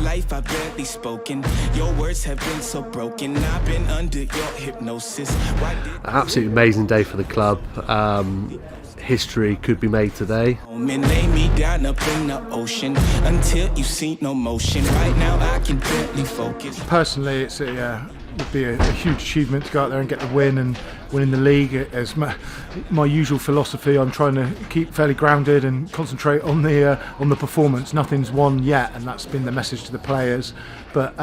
life I've barely spoken. Your words have been so broken. I've been under your hypnosis. An absolutely amazing day for the club. History could be made today. And lay me down up in the ocean until you see no motion. Right now I can barely focus. Personally, it would be a huge achievement to go out there and get the win, and winning the league. As my usual philosophy, I'm trying to keep fairly grounded and concentrate on the performance. Nothing's won yet, and that's been the message to the players. But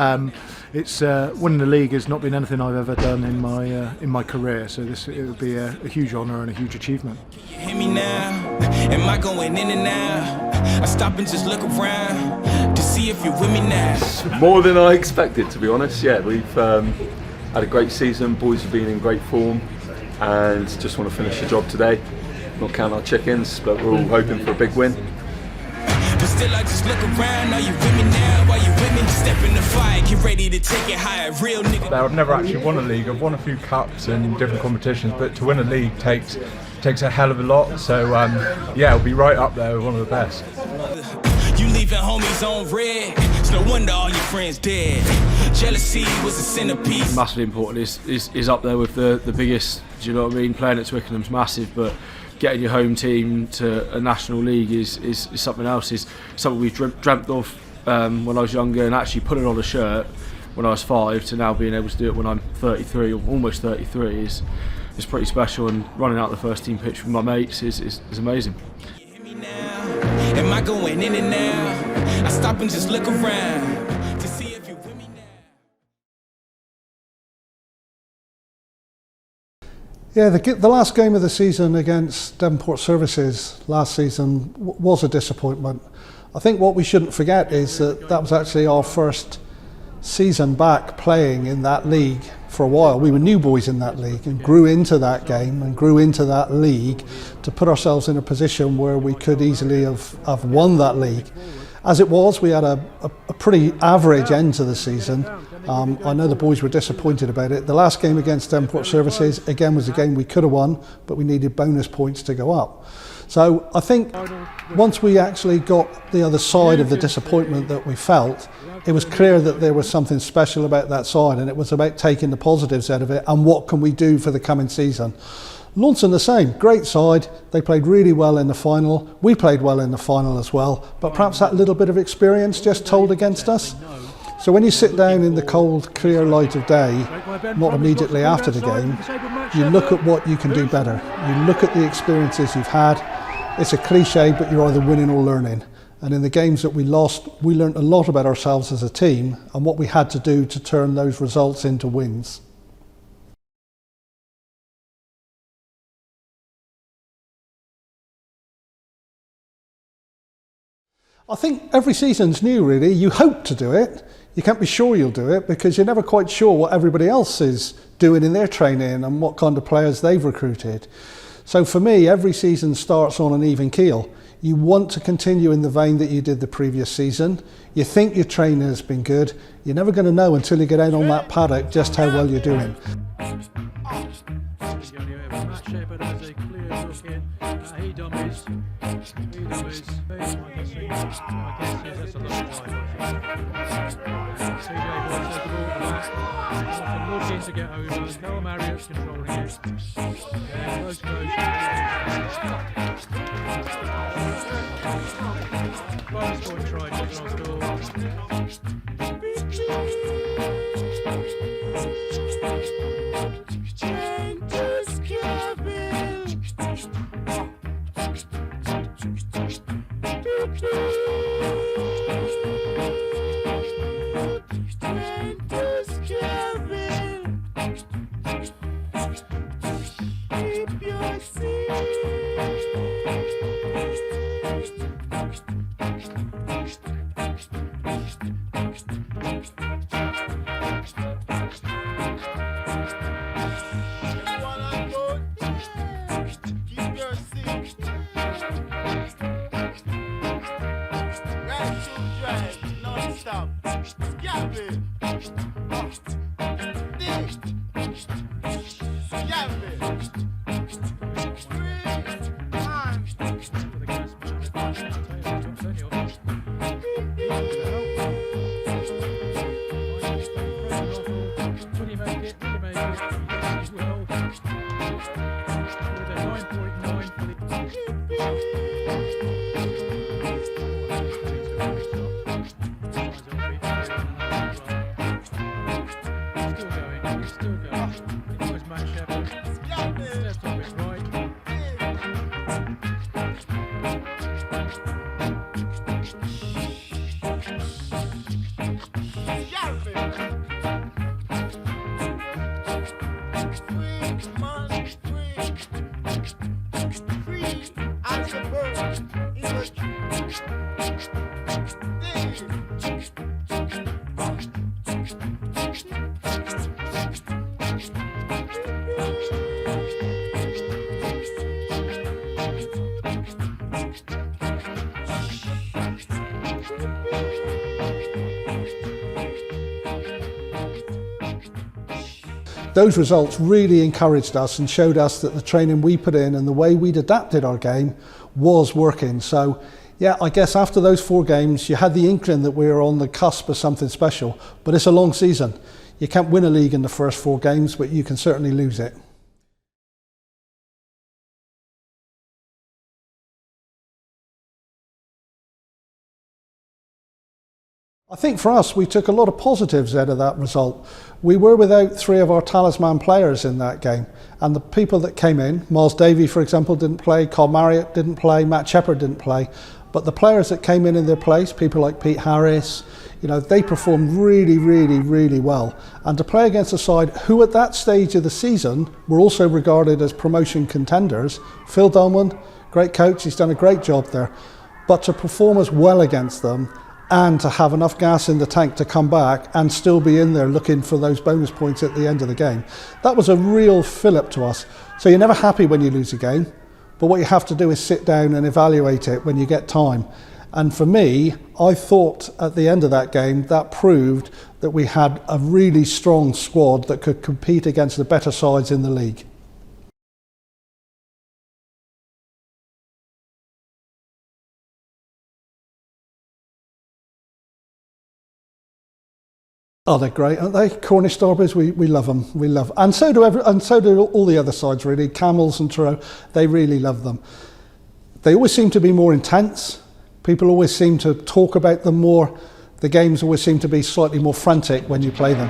it's winning the league has not been anything I've ever done in my career. So it would be a huge honour and a huge achievement. You hear me now? Am I going in and out? I stop and just look around to see if you're with me now. More than I expected, to be honest. Yeah, we've had a great season. Boys have been in great form, and just want to finish the job today. Not count our chickens, but we're all hoping for a big win. But still I just look around. Are you with me now? Are you with me? Step in the fight, get ready to take it higher. Real nigga. I've never actually won a league. I've won a few cups and different competitions, but to win a league takes a hell of a lot. So yeah, it'll be right up there with one of the best. You leaving homies on red. It's no wonder all your friends dead. Jealousy was a centerpiece. Massively important. Is up there with the biggest. Do you know what I mean? Playing at Twickenham's massive, but getting your home team to a national league is something else. Is something we've dreamt of when I was younger, and actually putting on a shirt when I was 5 to now being able to do it when I'm 33 or almost 33 is pretty special. And running out the first team pitch with my mates is amazing. You hear me now? Am I going in and out? I stop and just look around to see if you're with me now. Yeah, the last game of the season against Devonport Services last season was a disappointment. I think what we shouldn't forget is that was actually our first season back playing in that league for a while. We were new boys in that league and grew into that game and grew into that league to put ourselves in a position where we could easily have won that league. As it was, we had a pretty average end to the season. I know the boys were disappointed about it. The last game against Devonport Services, again, was a game we could have won, but we needed bonus points to go up. So I think once we actually got the other side of the disappointment that we felt, it was clear that there was something special about that side, and it was about taking the positives out of it and what can we do for the coming season. Launceston the same, great side, they played really well in the final, we played well in the final as well, but perhaps that little bit of experience just told against us. So when you sit down in the cold, clear light of day, not immediately after the game, you look at what you can do better. You look at the experiences you've had. It's a cliche, but you're either winning or learning. And in the games that we lost, we learned a lot about ourselves as a team and what we had to do to turn those results into wins. I think every season's new, really. You hope to do it. You can't be sure you'll do it because you're never quite sure what everybody else is doing in their training and what kind of players they've recruited. So for me, every season starts on an even keel. You want to continue in the vein that you did the previous season. You think your training has been good. You're never going to know until you get out on that paddock just how well you're doing. To get over, Noah Marriott's controlling it. Yeah, close. Bonus point try, those results really encouraged us and showed us that the training we put in and the way we'd adapted our game was working. So yeah, I guess after those 4 games, you had the inkling that we were on the cusp of something special, but it's a long season. You can't win a league in the first 4 games, but you can certainly lose it. I think for us, we took a lot of positives out of that result. We were without 3 of our talisman players in that game, and the people that came in, Miles Davey, for example, didn't play, Carl Marriott didn't play, Matt Shepherd didn't play, but the players that came in their place, people like Pete Harris, you know, they performed really, really, really well. And to play against a side who at that stage of the season were also regarded as promotion contenders, Phil Dolman, great coach, he's done a great job there, but to perform as well against them and to have enough gas in the tank to come back and still be in there looking for those bonus points at the end of the game. That was a real fillip to us. So you're never happy when you lose a game, but what you have to do is sit down and evaluate it when you get time. And for me, I thought at the end of that game, that proved that we had a really strong squad that could compete against the better sides in the league. Oh, they're great, aren't they? Cornish derbies, we love them. We love, and so do all the other sides really. Camels and Truro, they really love them. They always seem to be more intense. People always seem to talk about them more. The games always seem to be slightly more frantic when you play them.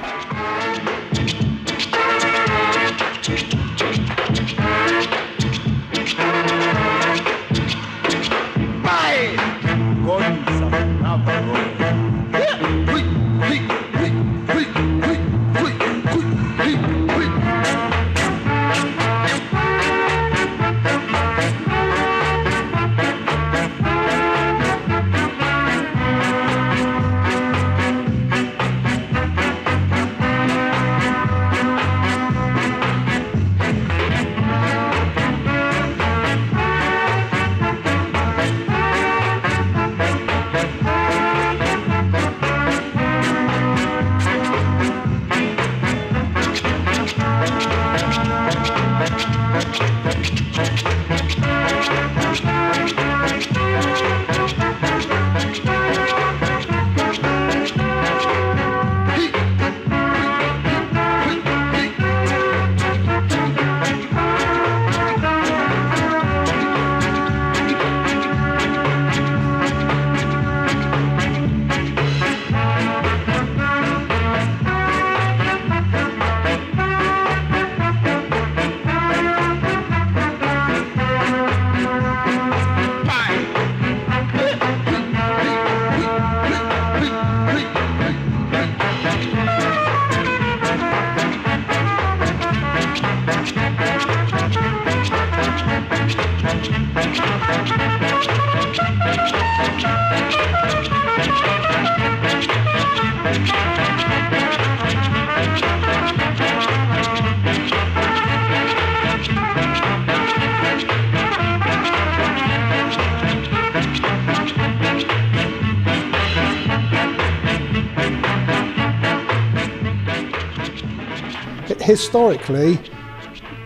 Historically,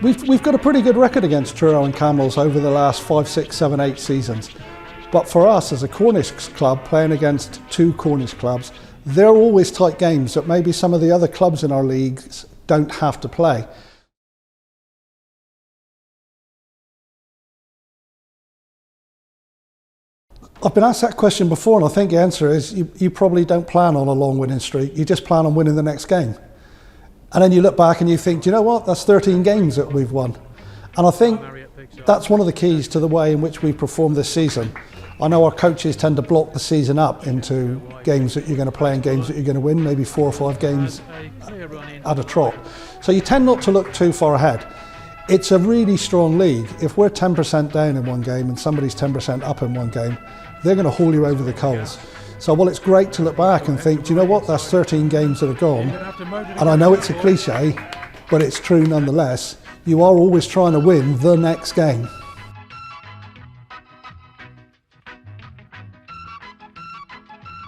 we've got a pretty good record against Truro and Camels over the last 5, 6, 7, 8 seasons. But for us as a Cornish club playing against 2 Cornish clubs, they're always tight games that maybe some of the other clubs in our leagues don't have to play. I've been asked that question before, and I think the answer is you probably don't plan on a long winning streak, you just plan on winning the next game. And then you look back and you think, do you know what, that's 13 games that we've won. And I think that's one of the keys to the way in which we perform this season. I know our coaches tend to block the season up into games that you're going to play and games that you're going to win, maybe 4 or 5 games at a trot. So you tend not to look too far ahead. It's a really strong league. If we're 10% down in one game and somebody's 10% up in one game, they're going to haul you over the coals. So while it's great to look back and think, do you know what, that's 13 games that have gone, and I know it's a cliche, but it's true nonetheless, you are always trying to win the next game.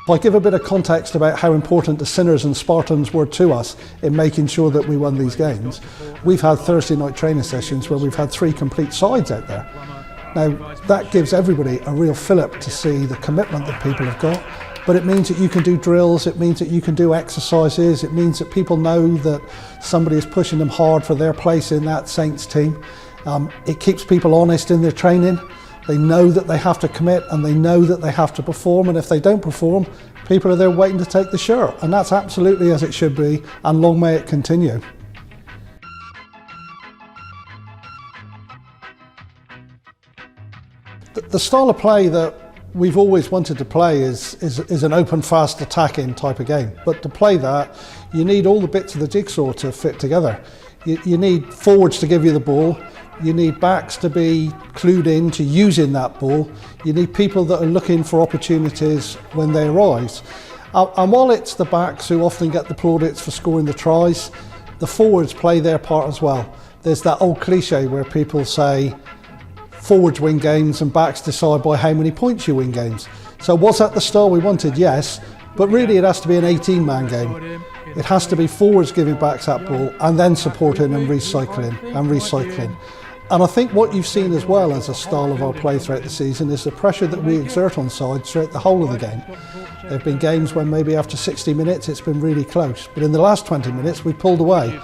If I give a bit of context about how important the Sinners and Spartans were to us in making sure that we won these games, we've had Thursday night training sessions where we've had 3 complete sides out there. Now, that gives everybody a real fillip to see the commitment that people have got, but it means that you can do drills, it means that you can do exercises, it means that people know that somebody is pushing them hard for their place in that Saints team. It keeps people honest in their training. They know that they have to commit and they know that they have to perform, and if they don't perform, people are there waiting to take the shirt, and that's absolutely as it should be, and long may it continue. The style of play that we've always wanted to play is an open, fast, attacking type of game, but to play that you need all the bits of the jigsaw to fit together. You need forwards to give you the ball. You need backs to be clued in to using that ball. You need people that are looking for opportunities when they arise. And while it's the backs who often get the plaudits for scoring the tries, the forwards play their part as well. There's that old cliche where people say forwards win games and backs decide by how many points you win games. So was that the style we wanted? Yes, but really it has to be an 18-man game. It has to be forwards giving backs that ball and then supporting and recycling. And I think what you've seen as well as a style of our play throughout the season is the pressure that we exert on sides throughout the whole of the game. There have been games when maybe after 60 minutes it's been really close, but in the last 20 minutes we pulled away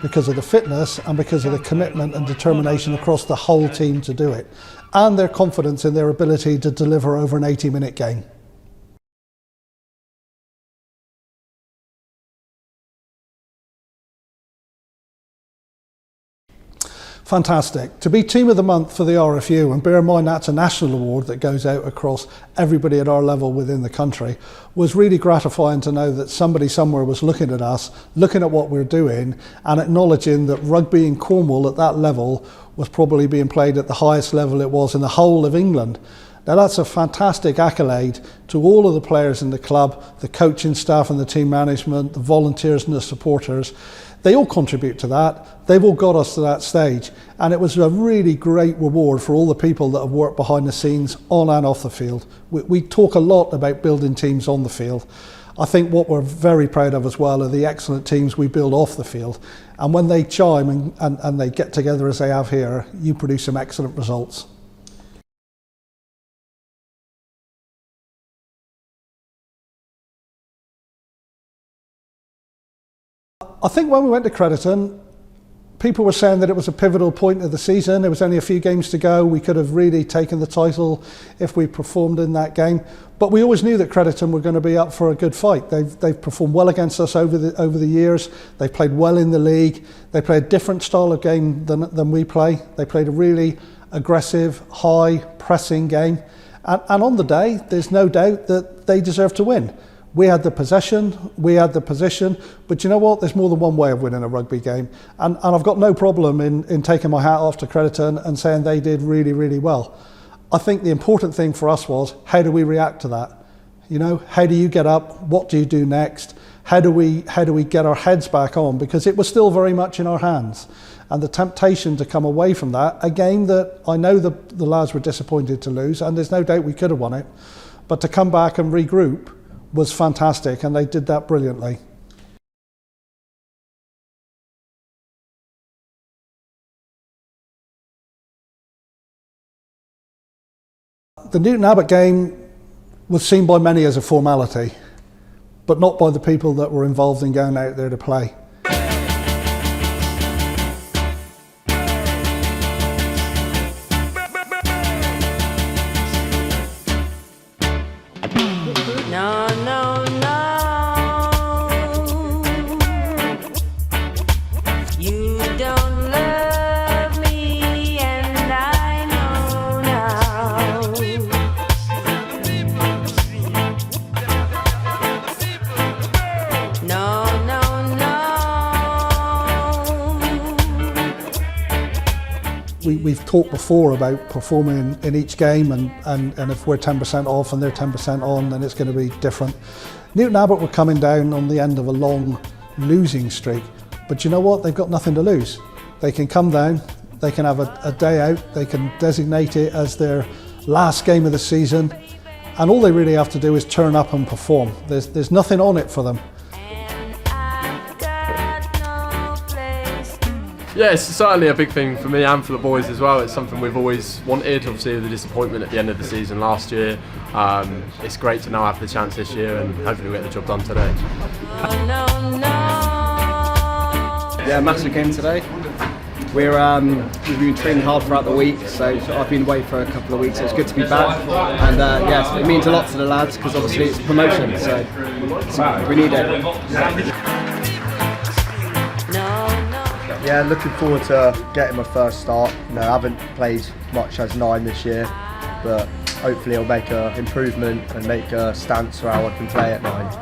because of the fitness and because of the commitment and determination across the whole team to do it, and their confidence in their ability to deliver over an 80-minute game. Fantastic. To be Team of the Month for the RFU, and bear in mind that's a national award that goes out across everybody at our level within the country, was really gratifying to know that somebody somewhere was looking at us, looking at what we're doing, and acknowledging that rugby in Cornwall at that level was probably being played at the highest level it was in the whole of England. Now that's a fantastic accolade to all of the players in the club, the coaching staff and the team management, the volunteers and the supporters. They all contribute to that. They've all got us to that stage. And it was a really great reward for all the people that have worked behind the scenes on and off the field. We talk a lot about building teams on the field. I think what we're very proud of as well are the excellent teams we build off the field. And when they chime and they get together as they have here, you produce some excellent results. I think when we went to Crediton, people were saying that it was a pivotal point of the season. There was only a few games to go. We could have really taken the title if we performed in that game. But we always knew that Crediton were going to be up for a good fight. They've performed well against us over the years. They've played well in the league. They play a different style of game than we play. They played a really aggressive, high pressing game. And on the day, there's no doubt that they deserve to win. We had the possession, we had the position, but you know what? There's more than one way of winning a rugby game. And I've got no problem in taking my hat off to Crediton and saying they did really, really well. I think the important thing for us was, how do we react to that? You know, how do you get up? What do you do next? How do we get our heads back on? Because it was still very much in our hands. And the temptation to come away from that, a game that I know the lads were disappointed to lose, and there's no doubt we could have won it, but to come back and regroup was fantastic, and they did that brilliantly. The Newton Abbot game was seen by many as a formality, but not by the people that were involved in going out there to play. We've talked before about performing in each game and if we're 10% off and they're 10% on, then it's going to be different. Newton Abbot were coming down on the end of a long losing streak, but you know what? They've got nothing to lose. They can come down, they can have a day out, they can designate it as their last game of the season, and all they really have to do is turn up and perform. There's nothing on it for them. Yeah, it's certainly a big thing for me and for the boys as well. It's something we've always wanted. Obviously, the disappointment at the end of the season last year. It's great to now have the chance this year, and hopefully we get the job done today. Yeah, massive game today. We've been training hard throughout the week, so I've been away for a couple of weeks, so it's good to be back. And yes, it means a lot to the lads because obviously it's promotion, so we need it. Yeah, looking forward to getting my first start. I haven't played much as 9 this year, but hopefully I'll make an improvement and make a stance for how I can play at 9.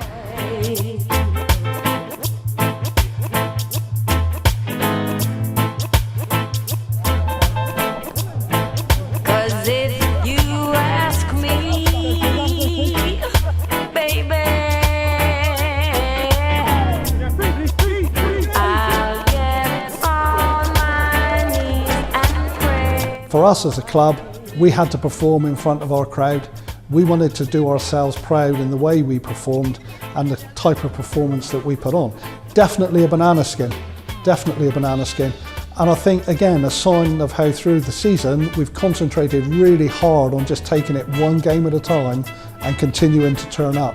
For us as a club, we had to perform in front of our crowd. We wanted to do ourselves proud in the way we performed and the type of performance that we put on. Definitely a banana skin, definitely a banana skin. And I think, again, a sign of how through the season we've concentrated really hard on just taking it one game at a time and continuing to turn up.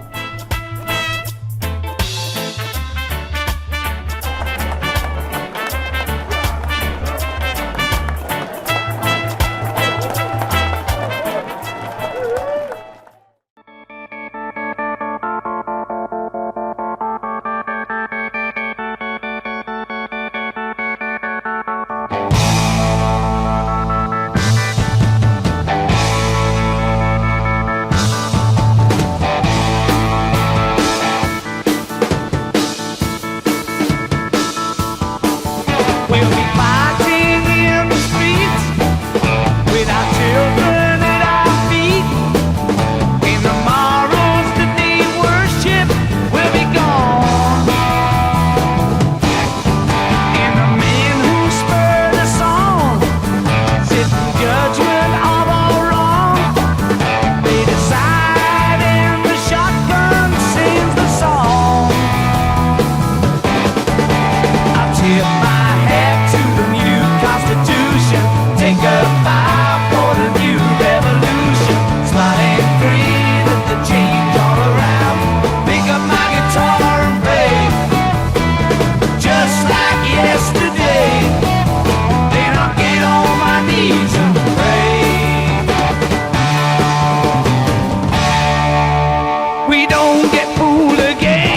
We'll be fighting in the streets with our children at our feet. In tomorrow's today worship will be gone. And the men who spurred us on, sitting judgment of all wrong, they decide and the shotgun sings the song. I'll tip my to the new Constitution, take a bow for the new revolution. Smile and grin at the change all around. Pick up my guitar and play, just like yesterday. Then I'll get on my knees and pray. We don't get fooled again.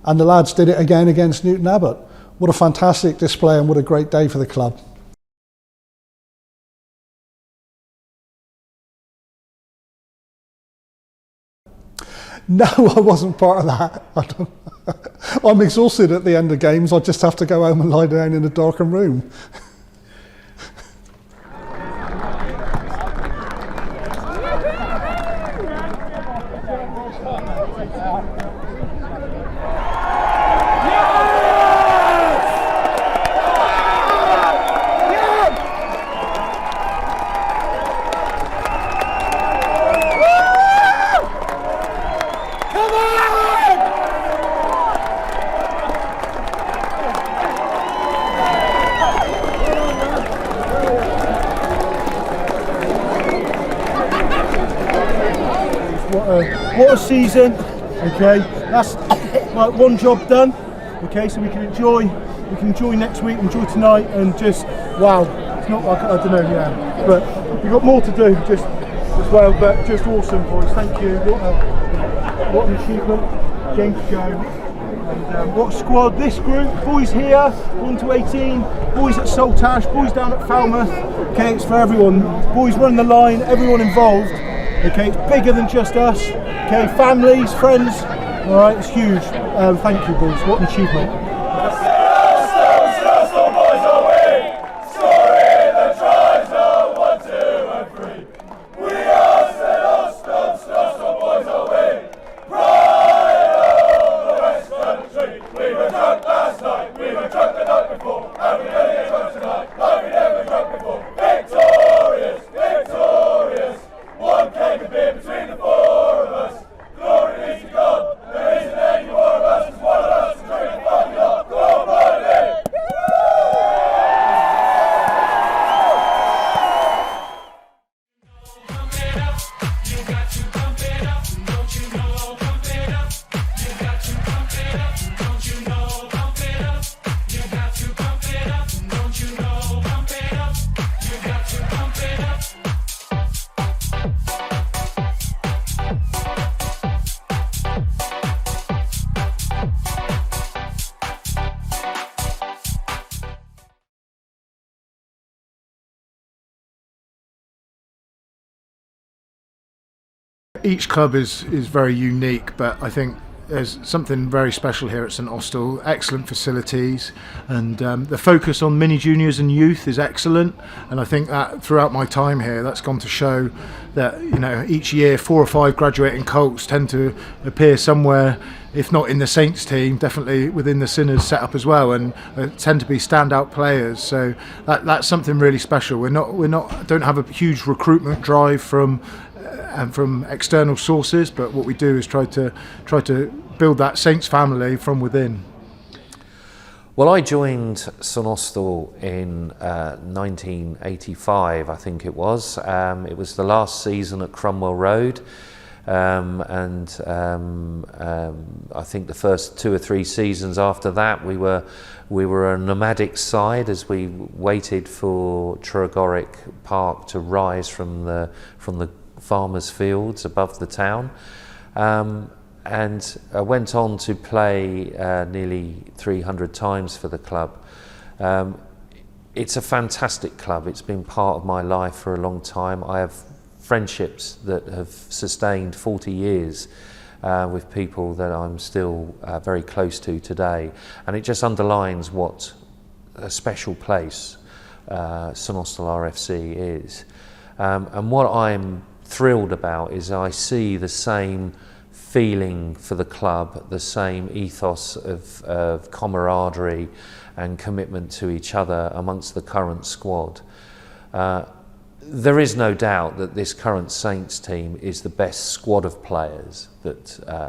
and the lads did it again against Newton Abbot. What a fantastic display and what a great day for the club. No, I wasn't part of that. I'm exhausted at the end of games. I just have to go home and lie down in a darkened room. What a season, okay, that's like one job done, okay, so we can enjoy next week, enjoy tonight, and just, wow, it's not like, I don't know, yeah, but we've got more to do just as well, but just awesome, boys, thank you, what an achievement, game to go, and what squad, this group, boys here, 1 to 18, boys at Saltash, boys down at Falmouth, okay, it's for everyone, boys running the line, everyone involved. Okay, it's bigger than just us. Okay, families, friends. All right, it's huge. Thank you, boys. What an achievement. Each club is very unique, but I think there's something very special here at St Austell. Excellent facilities, and the focus on mini juniors and youth is excellent. And I think that throughout my time here, that's gone to show that, you know, each year 4 or 5 graduating colts tend to appear somewhere, if not in the Saints team, definitely within the Sinners setup as well, and tend to be standout players. So that's something really special. Don't have a huge recruitment drive from external sources, but what we do is try to build that Saints family from within. Well, I joined St Austell in 1985, I think it was. It was the last season at Cornwall Road, and I think the first 2 or 3 seasons after that we were a nomadic side as we waited for Tregorrick Park to rise from the farmers' fields above the town, and I went on to play nearly 300 times for the club. It's a fantastic club. It's been part of my life for a long time. I have friendships that have sustained 40 years with people that I'm still very close to today, and it just underlines what a special place St Austell RFC is. And what I'm thrilled about is I see the same feeling for the club, the same ethos of camaraderie and commitment to each other amongst the current squad. There is no doubt that this current Saints team is the best squad of players that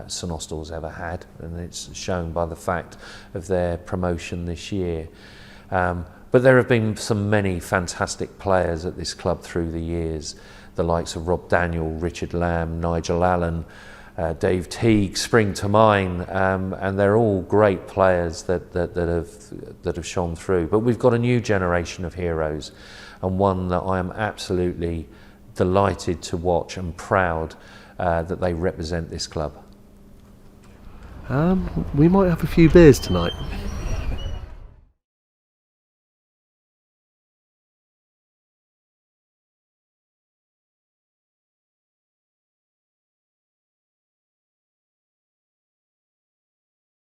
St Austell's ever had, and it's shown by the fact of their promotion this year. But there have been many fantastic players at this club through the years. The likes of Rob Daniel, Richard Lamb, Nigel Allen, Dave Teague spring to mind, and they're all great players that have shone through. But we've got a new generation of heroes, and one that I am absolutely delighted to watch and proud that they represent this club. We might have a few beers tonight.